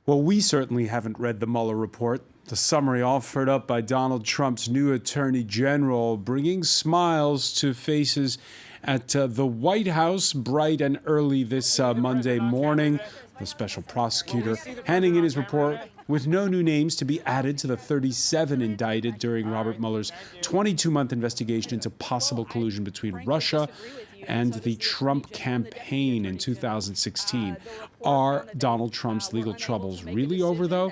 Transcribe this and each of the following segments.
Well, we certainly haven't read the Mueller report. The summary offered up by Donald Trump's new attorney general, bringing smiles to faces at the White House bright and early this Monday morning. The special prosecutor handing in his report with no new names to be added to the 37 indicted during Robert Mueller's 22-month investigation into possible collusion between Russia and the Trump campaign in 2016. Are Donald Trump's legal troubles really over, though?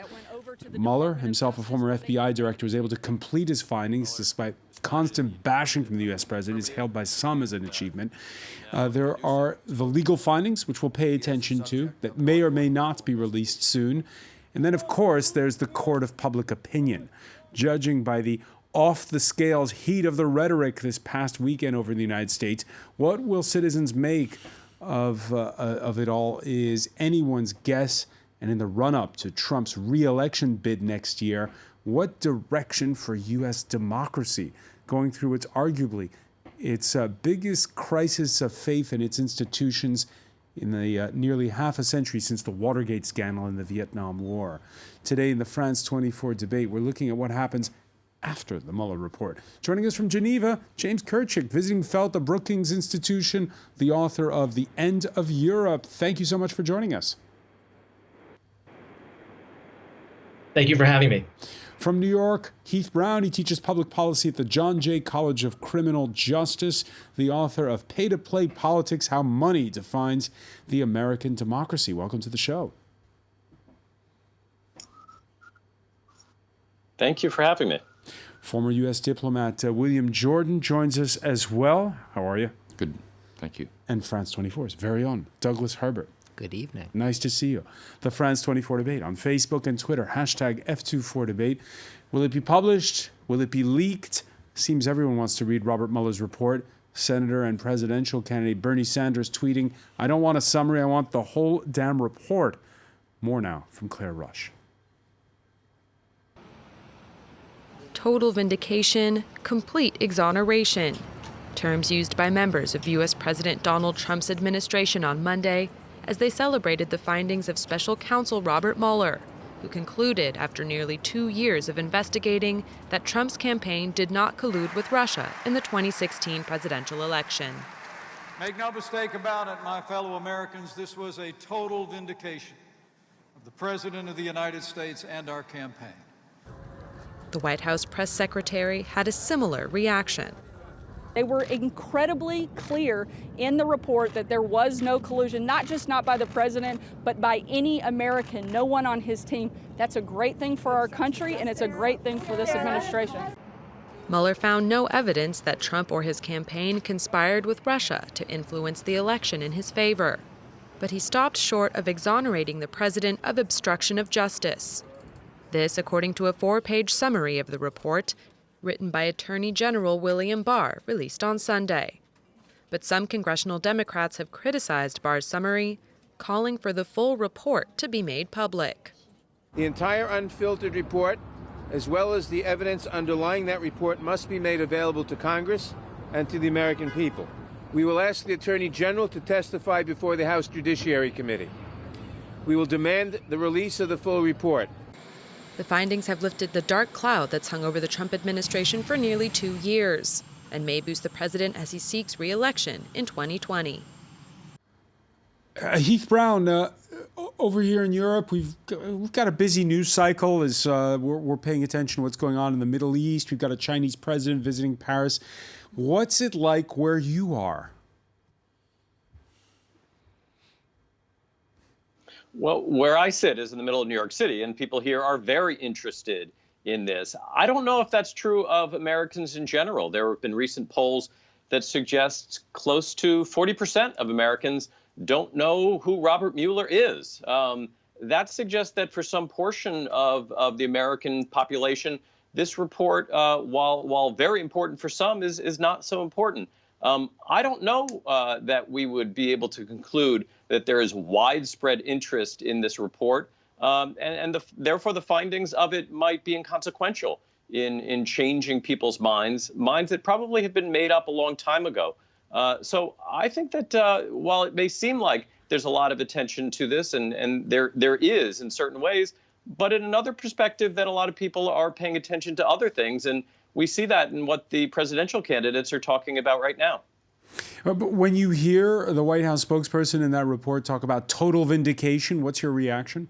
Mueller, himself a former FBI director, was able to complete his findings despite constant bashing from the U.S. president. Is hailed by some as an achievement. There are the legal findings, which we'll pay attention to, that may or may not be released soon. And then, of course, there's the court of public opinion. Judging by the off-the-scales heat of the rhetoric this past weekend over in the United States, what will citizens make of it all is anyone's guess. And in the run-up to Trump's re-election bid next year, what direction for U.S. democracy going through its biggest crisis of faith in its institutions in the nearly half a century since the Watergate scandal in the Vietnam War? Today in the France24 Debate, we're looking at what happens after the Mueller report. Joining us from Geneva, James Couric, visiting fellow at the Brookings Institution, the author of The End of Europe. Thank you so much for joining us. Thank you for having me. From New York, Heath Brown. He teaches public policy at the John Jay College of Criminal Justice, the author of Pay-to-Play Politics, How Money Defines the American Democracy. Welcome to the show. Thank you for having me. Former U.S. diplomat William Jordan joins us as well. How are you? Good, thank you. And France24's very own Douglas Herbert. Good evening. Nice to see you. The France24 Debate on Facebook and Twitter, hashtag F24Debate. Will it be published? Will it be leaked? Seems everyone wants to read Robert Mueller's report. Senator and presidential candidate Bernie Sanders tweeting, "I don't want a summary, I want the whole damn report." More now from Claire Rush. Total vindication, complete exoneration. Terms used by members of U.S. President Donald Trump's administration on Monday as they celebrated the findings of special counsel Robert Mueller, who concluded after nearly 2 years of investigating that Trump's campaign did not collude with Russia in the 2016 presidential election. Make no mistake about it, my fellow Americans, this was a total vindication of the President of the United States and our campaign. The White House press secretary had a similar reaction. They were incredibly clear in the report that there was no collusion, not by the president, but by any American, no one on his team. That's a great thing for our country, and it's a great thing for this administration. Mueller found no evidence that Trump or his campaign conspired with Russia to influence the election in his favor. But he stopped short of exonerating the president of obstruction of justice. This, according to a 4-page summary of the report, written by Attorney General William Barr, released on Sunday. But some congressional Democrats have criticized Barr's summary, calling for the full report to be made public. The entire unfiltered report, as well as the evidence underlying that report, must be made available to Congress and to the American people. We will ask the Attorney General to testify before the House Judiciary Committee. We will demand the release of the full report. The findings have lifted the dark cloud that's hung over the Trump administration for nearly 2 years and may boost the president as he seeks re-election in 2020. Heath Brown, over here in Europe, we've got a busy news cycle as we're paying attention to what's going on in the Middle East. We've got a Chinese president visiting Paris. What's it like where you are? Well, where I sit is in the middle of New York City, and people here are very interested in this. I don't know if that's true of Americans in general. There have been recent polls that suggest close to 40% of Americans don't know who Robert Mueller is. That suggests that for some portion of the American population, this report, while very important for some, is not so important. I don't know that we would be able to conclude that there is widespread interest in this report, and therefore the findings of it might be inconsequential in changing people's minds that probably have been made up a long time ago. So I think that while it may seem like there's a lot of attention to this, and there is in certain ways, but in another perspective that a lot of people are paying attention to other things, and we see that in what the presidential candidates are talking about right now. But when you hear the White House spokesperson in that report talk about total vindication, what's your reaction?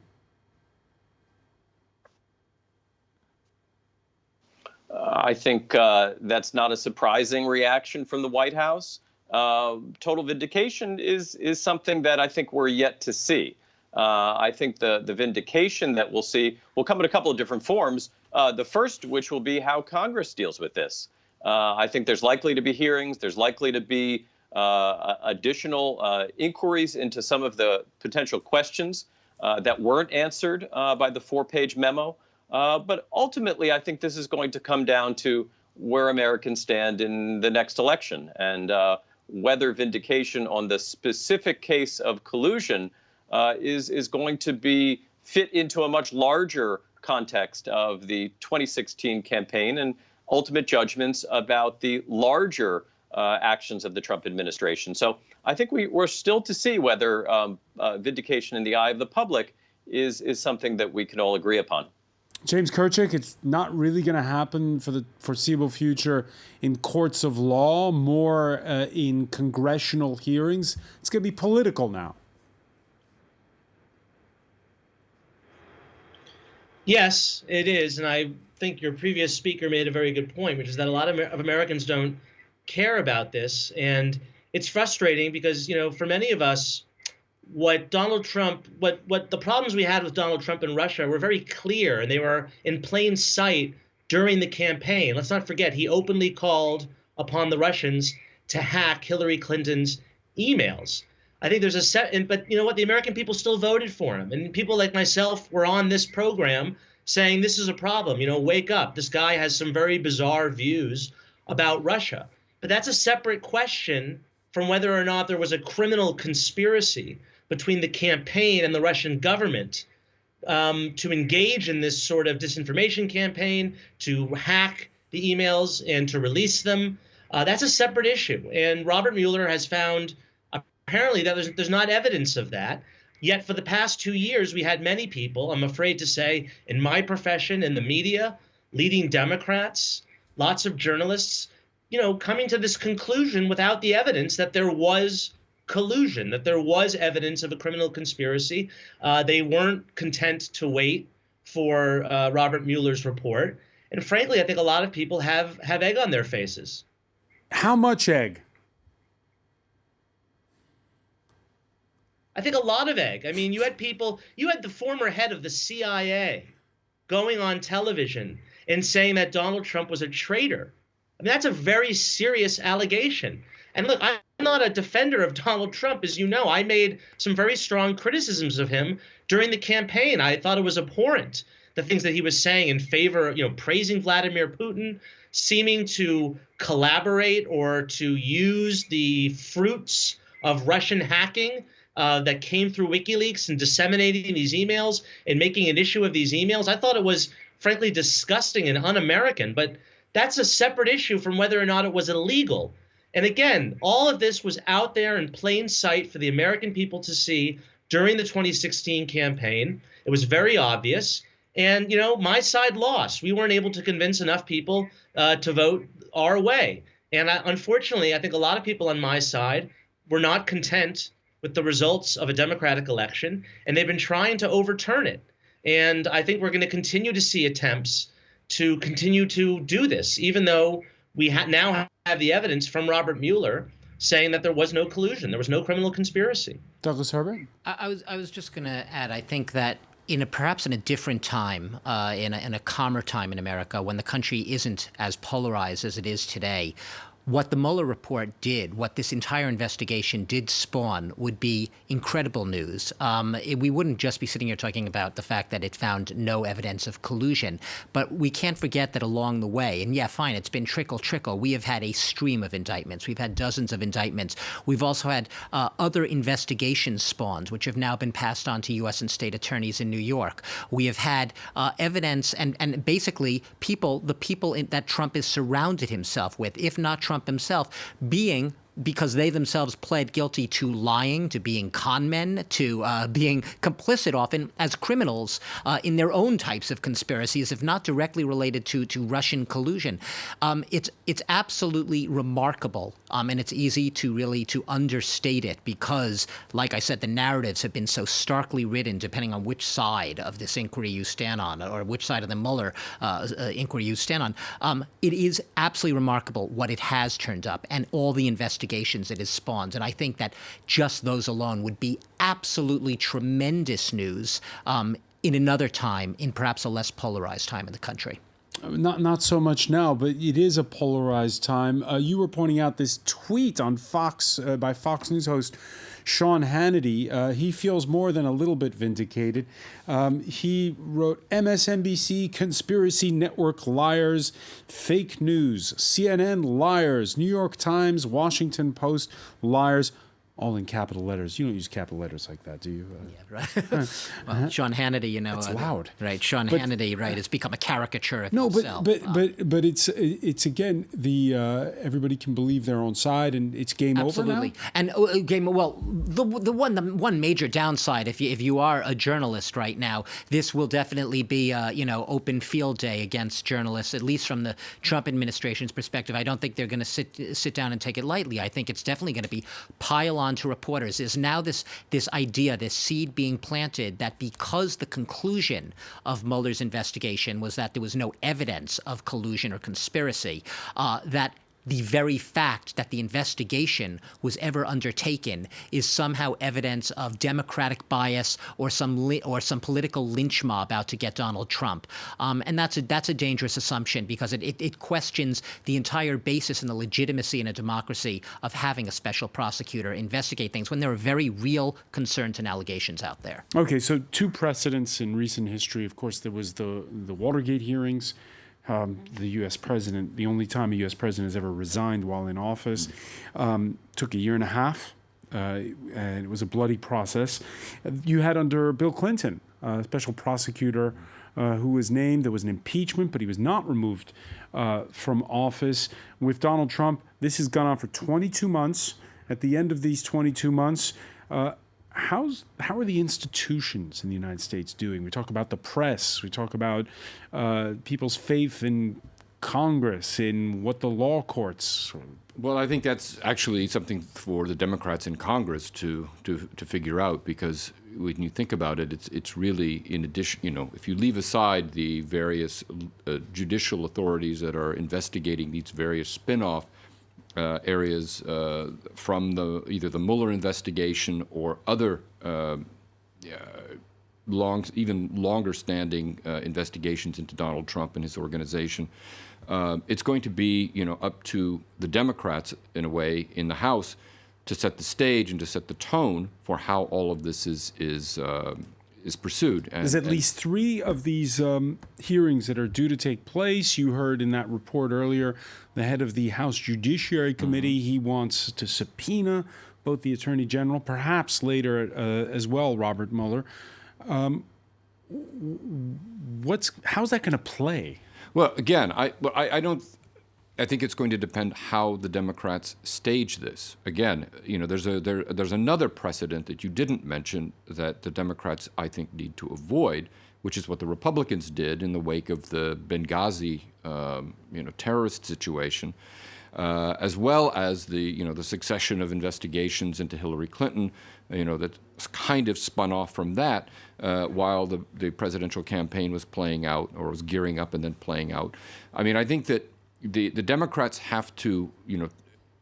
I think that's not a surprising reaction from the White House. Total vindication is something that I think we're yet to see. I think the vindication that we'll see will come in a couple of different forms. The first, which will be how Congress deals with this. I think there's likely to be hearings. There's likely to be additional inquiries into some of the potential questions that weren't answered by the 4-page memo. But ultimately, I think this is going to come down to where Americans stand in the next election, and whether vindication on the specific case of collusion is going to be fit into a much larger context of the 2016 campaign and ultimate judgments about the larger actions of the Trump administration. So I think we're still to see whether vindication in the eye of the public is something that we can all agree upon. James Couric, it's not really going to happen for the foreseeable future in courts of law, more in congressional hearings. It's going to be political now. Yes, it is. And I think your previous speaker made a very good point, which is that a lot of Americans don't care about this. And it's frustrating because, for many of us, what the problems we had with Donald Trump and Russia were very clear, and they were in plain sight during the campaign. Let's not forget, he openly called upon the Russians to hack Hillary Clinton's emails. I think there's but you know what? The American people still voted for him. And people like myself were on this program saying this is a problem. Wake up. This guy has some very bizarre views about Russia. But that's a separate question from whether or not there was a criminal conspiracy between the campaign and the Russian government to engage in this sort of disinformation campaign, to hack the emails and to release them. That's a separate issue. And Robert Mueller has found apparently that there's not evidence of that. Yet for the past 2 years, we had many people, I'm afraid to say, in my profession, in the media, leading Democrats, lots of journalists, coming to this conclusion without the evidence that there was collusion, that there was evidence of a criminal conspiracy. They weren't content to wait for Robert Mueller's report. And frankly, I think a lot of people have egg on their faces. How much egg? I think a lot of egg. I mean, you had the former head of the CIA going on television and saying that Donald Trump was a traitor. I mean, that's a very serious allegation. And look, I'm not a defender of Donald Trump. As you know, I made some very strong criticisms of him during the campaign. I thought it was abhorrent, the things that he was saying in favor, praising Vladimir Putin, seeming to collaborate or to use the fruits of Russian hacking that came through WikiLeaks and disseminating these emails and making an issue of these emails. I thought it was, frankly, disgusting and un-American. But that's a separate issue from whether or not it was illegal. And again, all of this was out there in plain sight for the American people to see during the 2016 campaign. It was very obvious. And, my side lost. We weren't able to convince enough people to vote our way. And unfortunately, I think a lot of people on my side were not content with the results of a Democratic election, and they've been trying to overturn it. And I think we're going to continue to see attempts to continue to do this, even though we now have the evidence from Robert Mueller saying that there was no collusion, there was no criminal conspiracy. Douglas Herbert? I was just going to add, I think that perhaps in a different time, in a calmer time in America, when the country isn't as polarized as it is today, what the Mueller report did, what this entire investigation did spawn, would be incredible news. We wouldn't just be sitting here talking about the fact that it found no evidence of collusion, but we can't forget that along the way, and yeah, fine, it's been trickle, we have had a stream of indictments. We've had dozens of indictments. We've also had other investigations spawned, which have now been passed on to U.S. and state attorneys in New York. We have had evidence and basically the people that Trump has surrounded himself with, if not Trump himself, being because they themselves pled guilty to lying, to being con men, to being complicit often as criminals in their own types of conspiracies, if not directly related to Russian collusion. It's absolutely remarkable, and it's easy to understate it because, like I said, the narratives have been so starkly written depending on which side of this inquiry you stand on or which side of the Mueller inquiry you stand on. It is absolutely remarkable what it has turned up and all the investigations it has spawned. And I think that just those alone would be absolutely tremendous news in another time, in perhaps a less polarized time in the country. Not so much now, but it is a polarized time. You were pointing out this tweet on Fox by Fox News host Sean Hannity. He feels more than a little bit vindicated. He wrote, MSNBC conspiracy network liars, fake news, CNN liars, New York Times, Washington Post liars. All in capital letters. You don't use capital letters like that, do you? Yeah, right. Well, Sean Hannity, It's loud, right? Sean Hannity, right, has become a caricature of himself. But it's again the everybody can believe their own side, and it's game absolutely. over now. And game. Well, the one major downside, if you are a journalist right now, this will definitely be open field day against journalists, at least from the Trump administration's perspective. I don't think they're going to sit down and take it lightly. I think it's definitely going to be pile on to reporters. Is now this idea, this seed being planted that because the conclusion of Mueller's investigation was that there was no evidence of collusion or conspiracy, that the very fact that the investigation was ever undertaken is somehow evidence of Democratic bias or some political lynch mob out to get Donald Trump, and that's a dangerous assumption because it questions the entire basis and the legitimacy in a democracy of having a special prosecutor investigate things when there are very real concerns and allegations out there. Okay, so two precedents in recent history. Of course, there was the Watergate hearings. The U.S. president, the only time a U.S. president has ever resigned while in office, took a year and a half, and it was a bloody process. You had under Bill Clinton, a special prosecutor who was named. There was an impeachment, but he was not removed from office. With Donald Trump, this has gone on for 22 months. At the end of these 22 months, how are the institutions in the United States doing? We talk about the press. We talk about people's faith in Congress, in what the law courts. Well, I think that's actually something for the Democrats in Congress to figure out, because when you think about it, it's really, in addition, if you leave aside the various judicial authorities that are investigating these various spin-off areas from either the Mueller investigation or other even longer-standing investigations into Donald Trump and his organization. It's going to be, up to the Democrats, in a way, in the House, to set the stage and to set the tone for how all of this is pursued. There's at least three of these hearings that are due to take place. You heard in that report earlier, the head of the House Judiciary Committee, he wants to subpoena both the Attorney General, perhaps later as well, Robert Mueller. How's that going to play? Well, again, I think it's going to depend how the Democrats stage this. Again, there's another precedent that you didn't mention that the Democrats, I think, need to avoid, which is what the Republicans did in the wake of the Benghazi, terrorist situation, as well as the succession of investigations into Hillary Clinton, that kind of spun off from that while the presidential campaign was playing out, or was gearing up and then playing out. I mean, I think that the Democrats have to,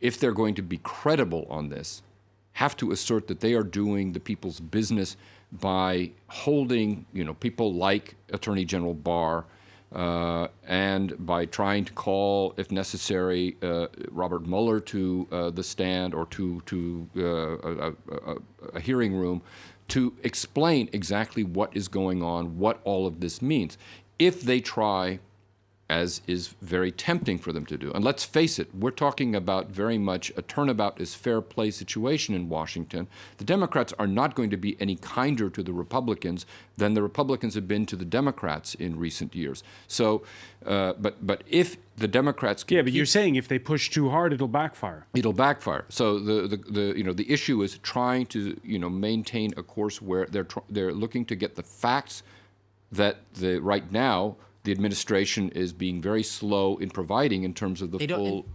if they're going to be credible on this, have to assert that they are doing the people's business by holding, people like Attorney General Barr, and by trying to call, if necessary, Robert Mueller to the stand or to a hearing room to explain exactly what is going on, what all of this means. If they try as is very tempting for them to do. And let's face it, we're talking about very much a turnabout is fair play situation in Washington. The Democrats are not going to be any kinder to the Republicans than the Republicans have been to the Democrats in recent years. So, but if the Democrats can but you're saying if they push too hard, it'll backfire. It'll backfire. So the issue is trying to maintain a course where they're looking to get the facts that right now the administration is being very slow in providing in terms of the full.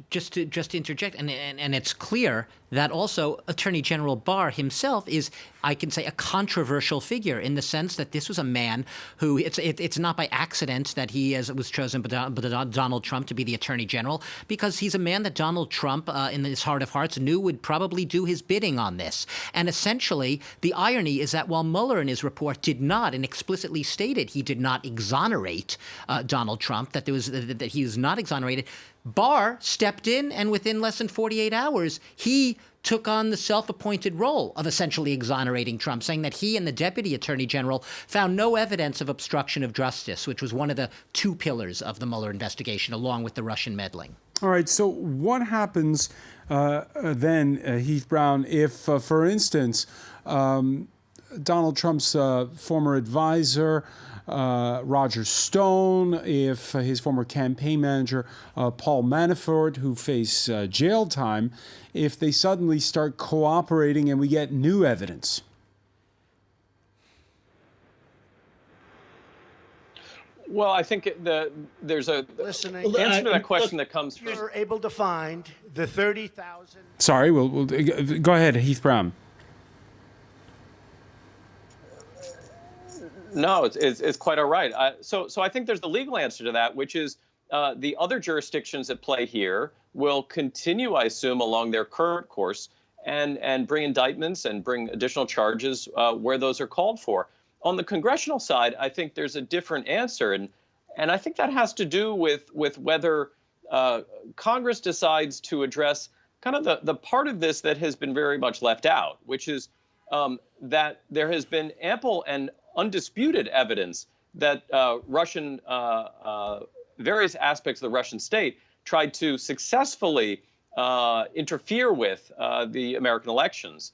Just to interject, and it's clear that also Attorney General Barr himself is, I can say, a controversial figure in the sense that this was a man who it's not by accident that he was chosen by Donald Trump to be the Attorney General, because he's a man that Donald Trump, in his heart of hearts, knew would probably do his bidding on this. And essentially, the irony is that while Mueller in his report did not and explicitly stated he did not exonerate Donald Trump, that he was not exonerated, Barr stepped in, and within less than 48 hours, he took on the self-appointed role of essentially exonerating Trump, saying that he and the Deputy Attorney General found no evidence of obstruction of justice, which was one of the two pillars of the Mueller investigation, along with the Russian meddling. All right, so what happens then, Heath Brown, if, for instance, Donald Trump's former advisor, Roger Stone, if his former campaign manager, Paul Manafort, who face jail time, if they suddenly start cooperating and we get new evidence? Well, I think there's a answer to that question that comes from. You're able to find the 30,000. Sorry, we'll go ahead, Heath Brown. No, it's quite all right. So I think there's the legal answer to that, which is the other jurisdictions at play here will continue, I assume, along their current course and bring indictments and bring additional charges where those are called for. On the congressional side, I think there's a different answer, and I think that has to do with whether Congress decides to address kind of the part of this that has been very much left out, which is that there has been ample and undisputed evidence that various aspects of the Russian state tried to successfully interfere with the American elections.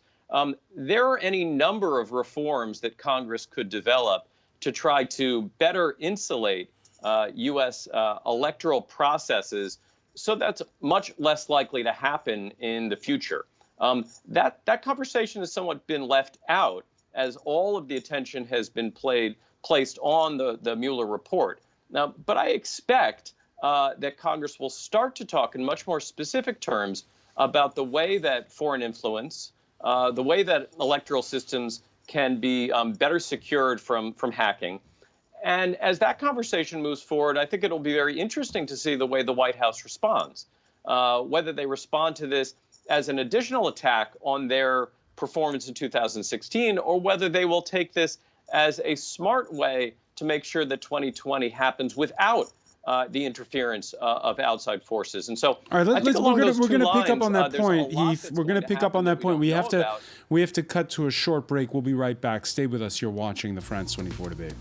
There are any number of reforms that Congress could develop to try to better insulate U.S. Electoral processes so that's much less likely to happen in the future. That conversation has somewhat been left out as all of the attention has been placed on the Mueller report. Now, but I expect that Congress will start to talk in much more specific terms about the way that foreign influence, the way that electoral systems can be better secured from hacking. And as that conversation moves forward, I think it'll be very interesting to see the way the White House responds, whether they respond to this as an additional attack on their performance in 2016, or whether they will take this as a smart way to make sure that 2020 happens without the interference of outside forces. And so, all right, we're going to pick up on that point, Heath. We're going to pick up on that point. We have to cut to a short break. We'll be right back. Stay with us. You're watching the France24 Debate.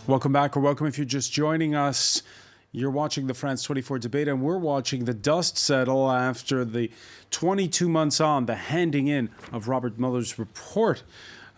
Welcome back, or welcome if you're just joining us. You're watching the France24 Debate, and we're watching the dust settle after the 22 months on the handing in of Robert Mueller's report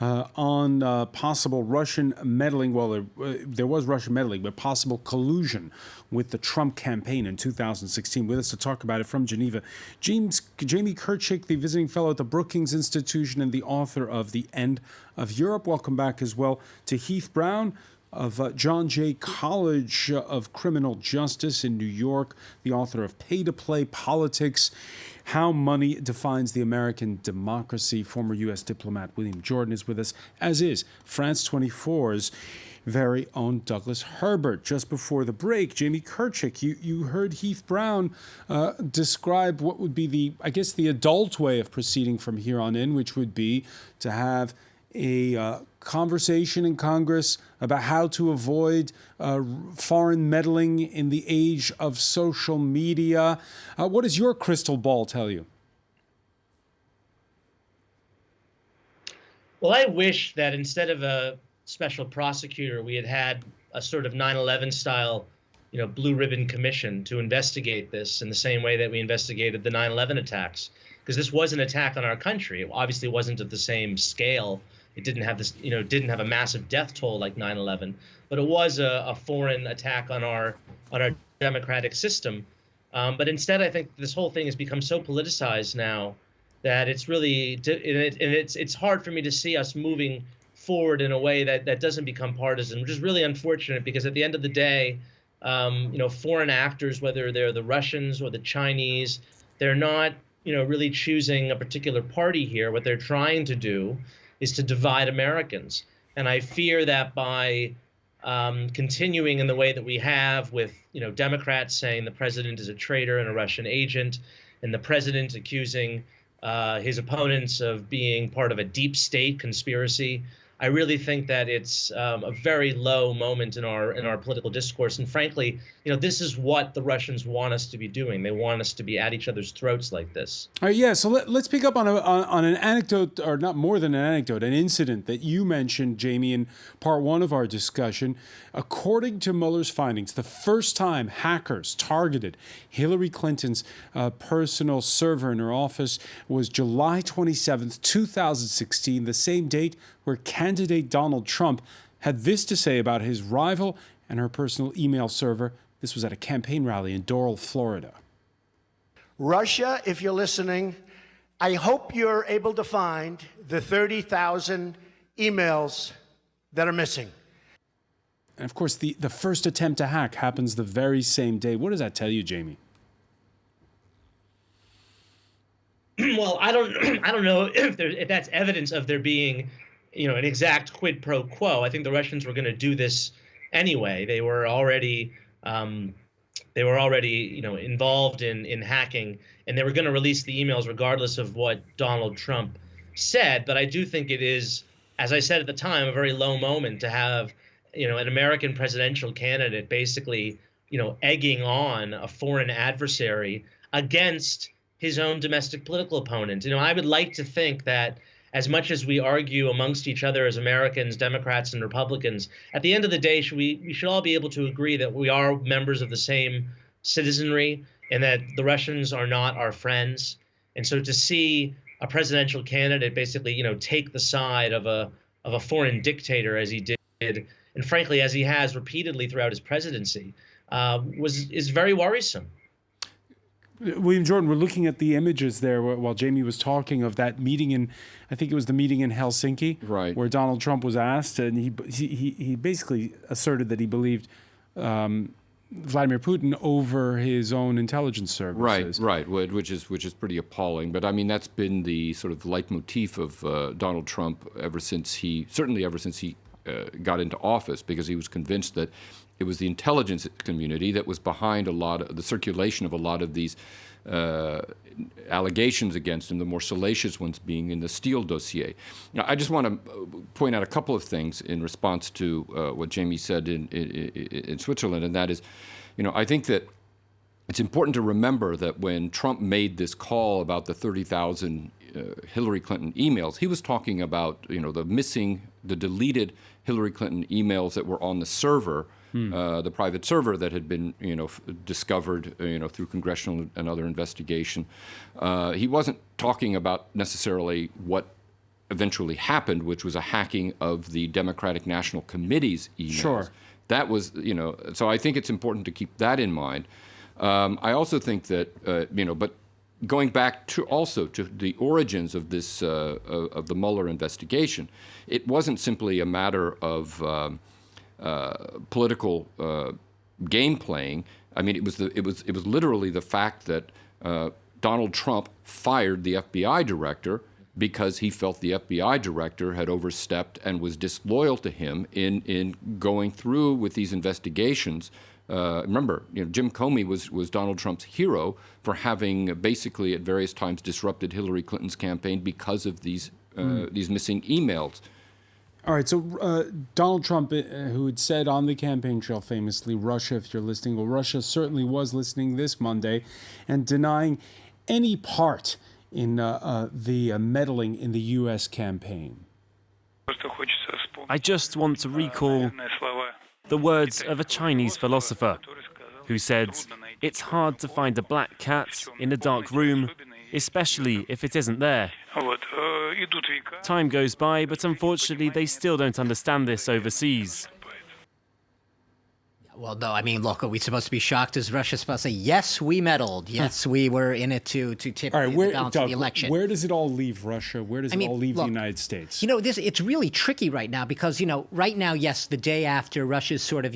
on possible Russian meddling. Well, there was Russian meddling, but possible collusion with the Trump campaign in 2016. With us to talk about it from Geneva, Jamie Couric, the visiting fellow at the Brookings Institution and the author of The End of Europe. Welcome back as well to Heath Brown of John Jay College of Criminal Justice in New York, the author of Pay to Play Politics, How Money Defines the American Democracy. Former U.S. diplomat William Jordan is with us, as is France 24's very own Douglas Herbert. Just before the break, Jamie Couric, you heard Heath Brown describe what would be the adult way of proceeding from here on in, which would be to have a conversation in Congress about how to avoid foreign meddling in the age of social media. What does your crystal ball tell you? Well, I wish that instead of a special prosecutor, we had a sort of 9/11 style, blue ribbon commission to investigate this in the same way that we investigated the 9/11 attacks. Because this was an attack on our country. It obviously wasn't of the same scale. It didn't have this, didn't have a massive death toll like 9/11, but it was a foreign attack on our democratic system. But instead, I think this whole thing has become so politicized now that it's really, it's hard for me to see us moving forward in a way that doesn't become partisan, which is really unfortunate because at the end of the day, foreign actors, whether they're the Russians or the Chinese, they're not, really choosing a particular party here. What they're trying to do is to divide Americans. And I fear that by continuing in the way that we have with, Democrats saying the president is a traitor and a Russian agent, and the president accusing his opponents of being part of a deep state conspiracy, I really think that it's a very low moment in our political discourse. And frankly, this is what the Russians want us to be doing. They want us to be at each other's throats like this. All right, yeah. So let's pick up on an anecdote, or not more than an anecdote, an incident that you mentioned, Jamie, in part one of our discussion. According to Mueller's findings, the first time hackers targeted Hillary Clinton's personal server in her office was July 27th, 2016, the same date where candidate Donald Trump had this to say about his rival and her personal email server. This was at a campaign rally in Doral, Florida. Russia, if you're listening, I hope you're able to find the 30,000 emails that are missing. And of course, the first attempt to hack happens the very same day. What does that tell you, Jamie? Well, I don't know if that's evidence of there being, an exact quid pro quo. I think the Russians were going to do this anyway. They were already, involved in hacking, and they were going to release the emails regardless of what Donald Trump said. But I do think it is, as I said at the time, a very low moment to have, an American presidential candidate basically, egging on a foreign adversary against his own domestic political opponent. I would like to think that as much as we argue amongst each other as Americans, Democrats and Republicans, at the end of the day, we should all be able to agree that we are members of the same citizenry and that the Russians are not our friends. And so to see a presidential candidate basically, take the side of a foreign dictator as he did, and frankly, as he has repeatedly throughout his presidency, is very worrisome. William Jordan, we're looking at the images there while Jamie was talking of that meeting I think it was the meeting in Helsinki, right, where Donald Trump was asked, and he basically asserted that he believed Vladimir Putin over his own intelligence services. Right, which is pretty appalling. But I mean, that's been the sort of leitmotif of Donald Trump ever since he got into office, because he was convinced that it was the intelligence community that was behind a lot of the circulation of a lot of these allegations against him, the more salacious ones being in the Steele dossier. Now, I just want to point out a couple of things in response to what Jamie said in Switzerland, and that is, I think that it's important to remember that when Trump made this call about the 30,000 Hillary Clinton emails, he was talking about, the deleted Hillary Clinton emails that were on the server, the private server that had been, discovered, through congressional and other investigation. He wasn't talking about necessarily what eventually happened, which was a hacking of the Democratic National Committee's emails. Sure. That was, so I think it's important to keep that in mind. I also think that, but going back to the origins of this of the Mueller investigation, it wasn't simply a matter of political game playing. I mean, it was literally the fact that Donald Trump fired the FBI director because he felt the FBI director had overstepped and was disloyal to him in going through with these investigations. Remember, Jim Comey was Donald Trump's hero for having basically at various times disrupted Hillary Clinton's campaign because of these missing emails. All right, so Donald Trump, who had said on the campaign trail famously, Russia, if you're listening, well, Russia certainly was listening this Monday, and denying any part in the meddling in the U.S. campaign. I just want to recall the words of a Chinese philosopher who said, "It's hard to find a black cat in a dark room, especially if it isn't there." Time goes by, but unfortunately they still don't understand this overseas. Well, no, I mean, look, are we supposed to be shocked? Is Russia supposed to say, yes, we meddled. Yes, we were in it to tip All right, the balance of the election. Where does it all leave Russia? Where does it all leave the United States? You know, it's really tricky right now because, right now, yes, the day after Russia's sort of,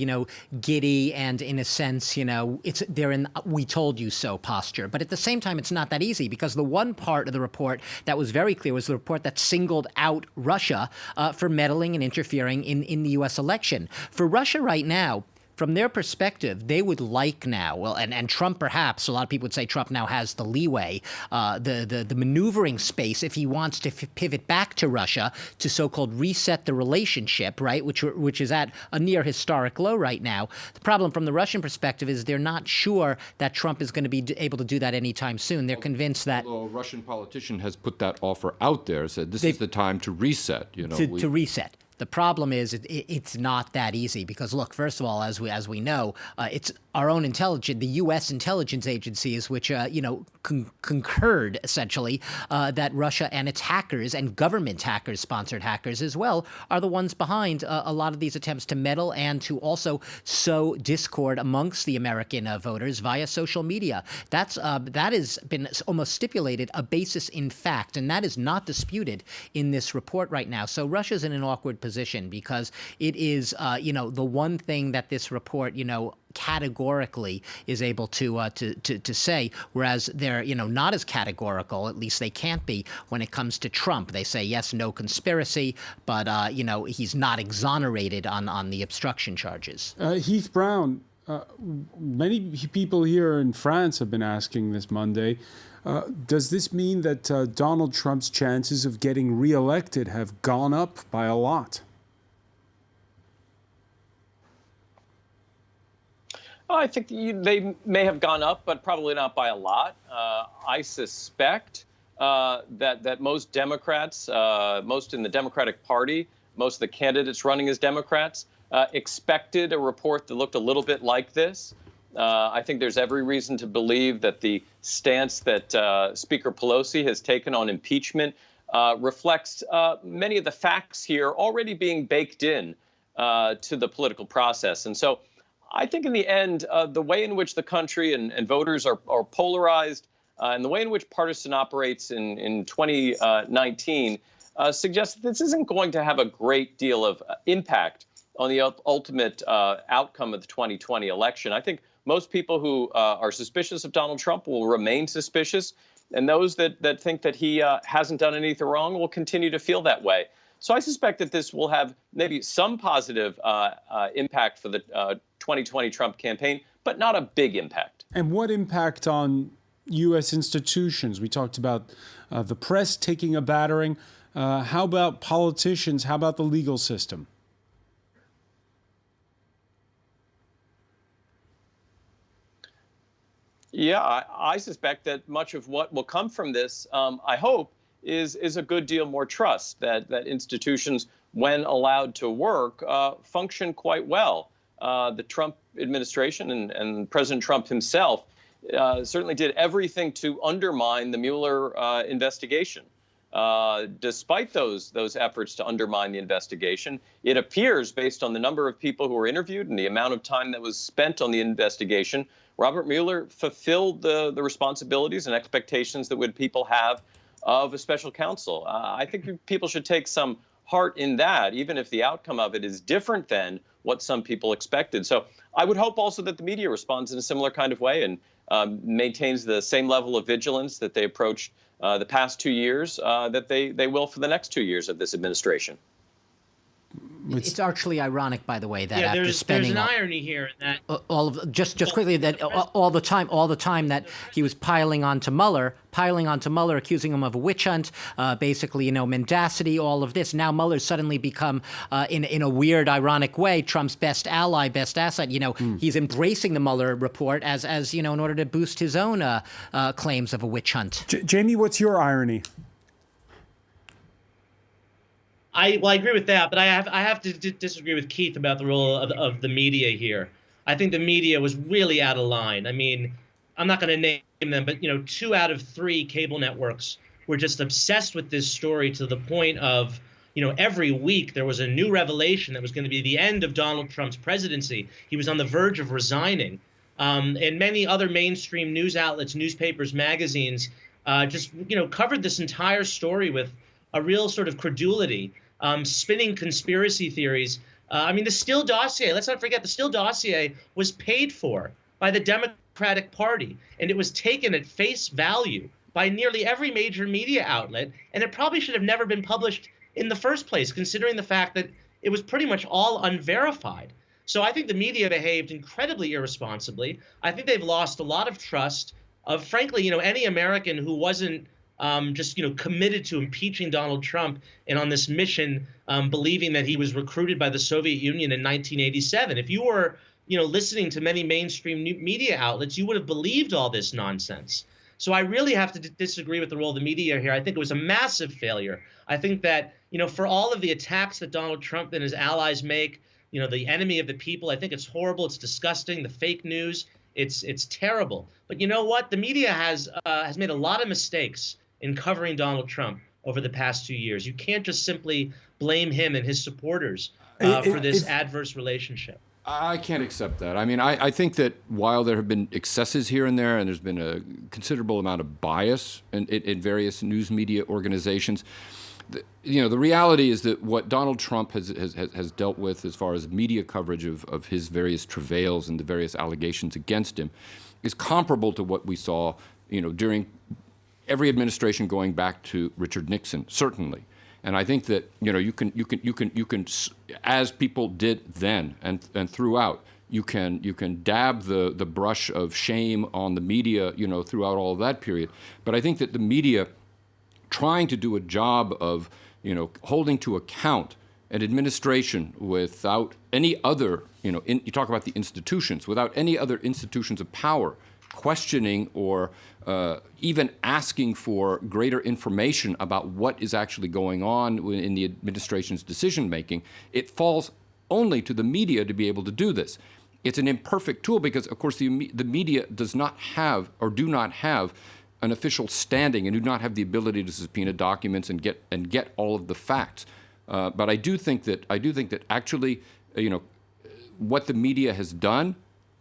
giddy and in a sense, they're in we told you so posture. But at the same time, it's not that easy because the one part of the report that was very clear was the report that singled out Russia for meddling and interfering in the U.S. election. For Russia right now, from their perspective, they would like now, well, and Trump perhaps, a lot of people would say Trump now has the leeway, the maneuvering space if he wants to pivot back to Russia to so-called reset the relationship, right, which is at a near historic low right now. The problem from the Russian perspective is they're not sure that Trump is going to be able to do that anytime soon. They're convinced that... Although a Russian politician has put that offer out there, said this is the time to reset. To reset. The problem is it's not that easy because, look, first of all, as we know, it's our own the U.S. intelligence agencies, which, concurred, essentially, that Russia and its hackers and government hackers, sponsored hackers as well, are the ones behind a lot of these attempts to meddle and to also sow discord amongst the American voters via social media. That has been almost stipulated a basis in fact, and that is not disputed in this report right now. So Russia's in an awkward position because it is, the one thing that this report, categorically is able to say, whereas they're not as categorical, at least they can't be when it comes to Trump. They say yes, no conspiracy, but he's not exonerated on the obstruction charges. Heath Brown, many people here in France have been asking this Monday. Does this mean that Donald Trump's chances of getting reelected have gone up by a lot? I think they may have gone up, but probably not by a lot. I suspect that most Democrats, most in the Democratic Party, most of the candidates running as Democrats, expected a report that looked a little bit like this. I think there's every reason to believe that the stance that Speaker Pelosi has taken on impeachment reflects many of the facts here already being baked in to the political process. And so I think in the end, the way in which the country and voters are polarized and the way in which partisan operates in 2019 suggests that this isn't going to have a great deal of impact on the ultimate outcome of the 2020 election. I think most people who are suspicious of Donald Trump will remain suspicious, and those that think that he hasn't done anything wrong will continue to feel that way. So I suspect that this will have maybe some positive impact for the 2020 Trump campaign, but not a big impact. And what impact on U.S. institutions? We talked about the press taking a battering. How about politicians? How about the legal system? Yeah, I suspect that much of what will come from this, I hope, is a good deal more trust that institutions, when allowed to work, function quite well. The Trump administration and President Trump himself certainly did everything to undermine the Mueller investigation. Despite those efforts to undermine the investigation, it appears, based on the number of people who were interviewed and the amount of time that was spent on the investigation, Robert Mueller fulfilled the responsibilities and expectations that would people have of a special counsel. I think people should take some heart in that, even if the outcome of it is different than what some people expected. So I would hope also that the media responds in a similar kind of way and maintains the same level of vigilance that they approached the past 2 years, that they will for the next 2 years of this administration. It's actually ironic, by the way, that after spending there's an irony here in that just quickly that all the time that he was piling onto Mueller, accusing him of a witch hunt, basically, mendacity, all of this. Now Mueller's suddenly become, in a weird, ironic way, Trump's best ally, best asset. He's embracing the Mueller report as in order to boost his own claims of a witch hunt. Jamie, what's your irony? I agree with that, but I have to disagree with Keith about the role of the media here. I think the media was really out of line. I mean, I'm not going to name them, but 2 out of 3 cable networks were just obsessed with this story to the point of, every week there was a new revelation that was going to be the end of Donald Trump's presidency. He was on the verge of resigning. And many other mainstream news outlets, newspapers, magazines, just covered this entire story with a real sort of credulity, spinning conspiracy theories. I mean, the Steele dossier, let's not forget, the Steele dossier was paid for by the Democratic Party, and it was taken at face value by nearly every major media outlet, and it probably should have never been published in the first place, considering the fact that it was pretty much all unverified. So I think the media behaved incredibly irresponsibly. I think they've lost a lot of trust of, frankly, any American who wasn't just committed to impeaching Donald Trump and on this mission, believing that he was recruited by the Soviet Union in 1987. If you were listening to many mainstream media outlets, you would have believed all this nonsense. So I really have to disagree with the role of the media here. I think it was a massive failure. I think that for all of the attacks that Donald Trump and his allies make, the enemy of the people, I think it's horrible. It's disgusting. The fake news, it's terrible. But you know what? The media has made a lot of mistakes in covering Donald Trump over the past 2 years. You can't just simply blame him and his supporters for this adverse relationship. I can't accept that. I mean, I think that while there have been excesses here and there, and there's been a considerable amount of bias in various news media organizations, the reality is that what Donald Trump has dealt with as far as media coverage of his various travails and the various allegations against him is comparable to what we saw, during every administration going back to Richard Nixon, certainly. And I think that you can, as people did then and throughout, you can dab the brush of shame on the media, throughout all of that period. But I think that the media, trying to do a job of holding to account an administration without any other, you talk about the institutions, without any other institutions of power questioning or even asking for greater information about what is actually going on in the administration's decision-making, it falls only to the media to be able to do this. It's an imperfect tool because, of course, the media does not have or do not have an official standing and do not have the ability to subpoena documents and get all of the facts. But I do think that actually, what the media has done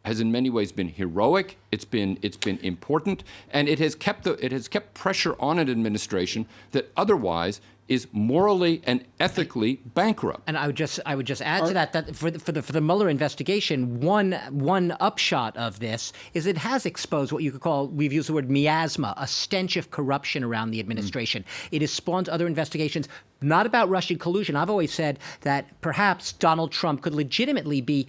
has in many ways been heroic. It's been important, and it has kept pressure on an administration that otherwise is morally and ethically bankrupt. And I would just add to that for the Mueller investigation, one upshot of this is it has exposed what you could call, we've used the word miasma, a stench of corruption around the administration. It has spawned other investigations, not about Russian collusion. I've always said that perhaps Donald Trump could legitimately be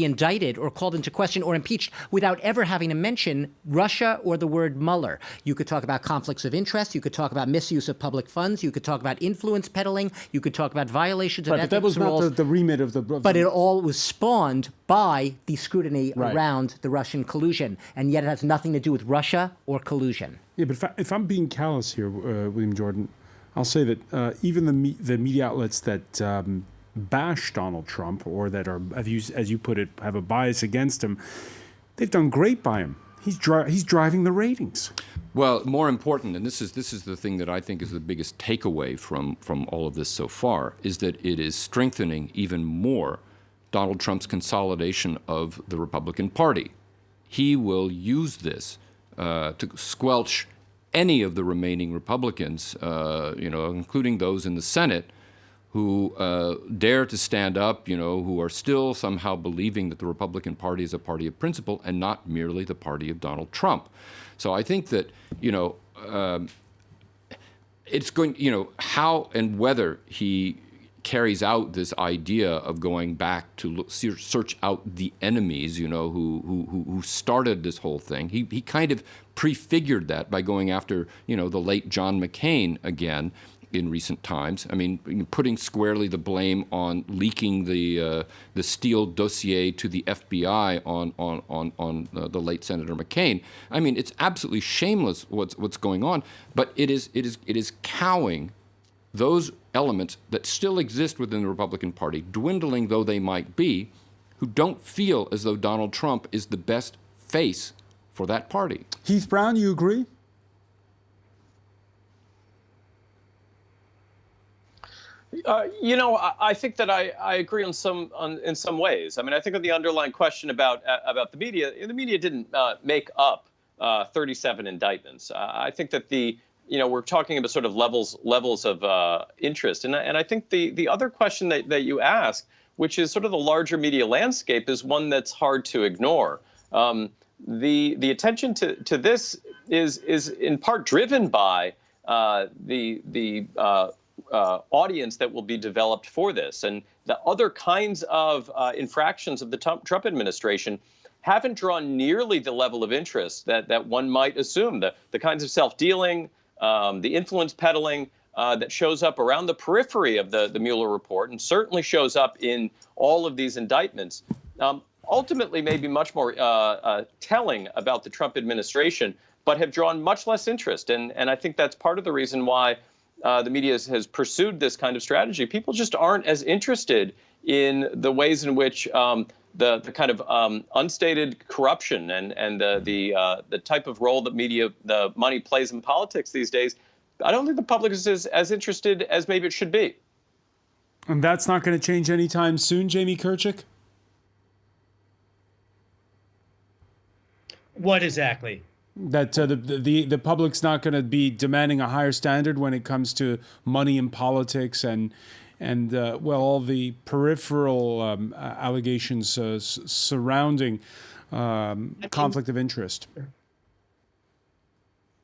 indicted or called into question or impeached without ever having to mention Russia or the word Mueller. You could talk about conflicts of interest. You could talk about misuse of public funds. You could talk about influence peddling. You could talk about violations of ethics. But that was not the remit of the... But it all was spawned by the scrutiny around the Russian collusion, and yet it has nothing to do with Russia or collusion. Yeah, but if I'm being callous here, William Jordan, I'll say that even the media outlets that... bash Donald Trump or that are, as you put it, have a bias against him, they've done great by him. He's driving the ratings. Well, more important, and this is the thing that I think is the biggest takeaway from all of this so far, is that it is strengthening even more Donald Trump's consolidation of the Republican Party. He will use this to squelch any of the remaining Republicans, including those in the Senate, who dare to stand up, who are still somehow believing that the Republican Party is a party of principle and not merely the party of Donald Trump. So I think that, it's going, how and whether he carries out this idea of going back to search out the enemies, who started this whole thing. He kind of prefigured that by going after, the late John McCain again in recent times. I mean, putting squarely the blame on leaking the Steele dossier to the FBI on the late Senator McCain. I mean, it's absolutely shameless what's going on, but it is cowing those elements that still exist within the Republican Party, dwindling though they might be, who don't feel as though Donald Trump is the best face for that party. Heath Brown, you agree? I think that I agree in some ways. I mean, I think on the underlying question about the media didn't make up 37 indictments. I think that we're talking about sort of levels of interest, and I think the other question that you ask, which is sort of the larger media landscape, is one that's hard to ignore. The attention to this is in part driven by the audience that will be developed for this, and the other kinds of infractions of the Trump administration haven't drawn nearly the level of interest that one might assume. The kinds of self-dealing, the influence peddling that shows up around the periphery of the Mueller report, and certainly shows up in all of these indictments, ultimately may be much more telling about the Trump administration, but have drawn much less interest. And I think that's part of the reason why the media has pursued this kind of strategy. People just aren't as interested in the ways in which the kind of unstated corruption and the type of role that the money plays in politics these days. I don't think the public is as interested as maybe it should be. And that's not going to change anytime soon, Jamie Couric? What exactly? That the public's not going to be demanding a higher standard when it comes to money in politics and all the peripheral allegations surrounding conflict of interest.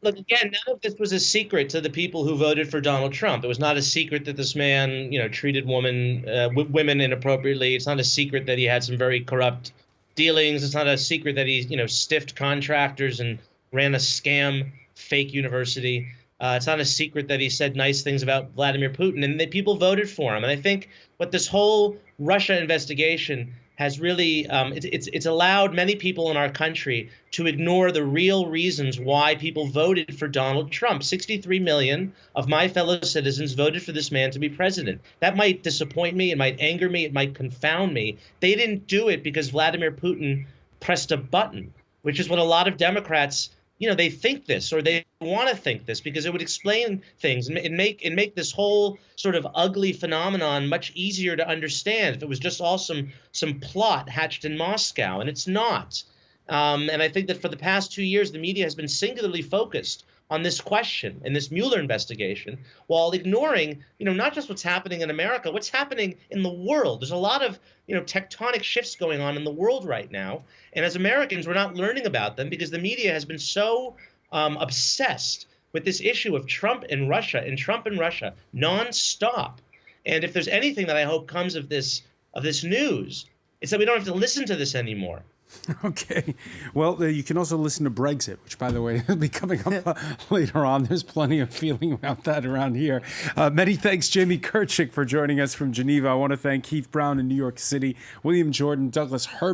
Look, again, none of this was a secret to the people who voted for Donald Trump. It was not a secret that this man, treated women inappropriately. It's not a secret that he had some very corrupt dealings. It's not a secret that he, stiffed contractors and ran a scam fake university. It's not a secret that he said nice things about Vladimir Putin, and that people voted for him. And I think what this whole Russia investigation has really, it's allowed many people in our country to ignore the real reasons why people voted for Donald Trump. 63 million of my fellow citizens voted for this man to be president. That might disappoint me. It might anger me. It might confound me. They didn't do it because Vladimir Putin pressed a button, which is what a lot of Democrats, they think this, or they want to think this, because it would explain things and make this whole sort of ugly phenomenon much easier to understand if it was just all some plot hatched in Moscow, and it's not. And I think that for the past 2 years, the media has been singularly focused on this question and this Mueller investigation, while ignoring, not just what's happening in America, what's happening in the world. There's a lot of, tectonic shifts going on in the world right now. And as Americans, we're not learning about them because the media has been so obsessed with this issue of Trump and Russia nonstop. And if there's anything that I hope comes of this news, it's that we don't have to listen to this anymore. Okay. Well, you can also listen to Brexit, which, by the way, will be coming up later on. There's plenty of feeling about that around here. Many thanks, Jamie Couric, for joining us from Geneva. I want to thank Heath Brown in New York City, William Jordan, Douglas Herbert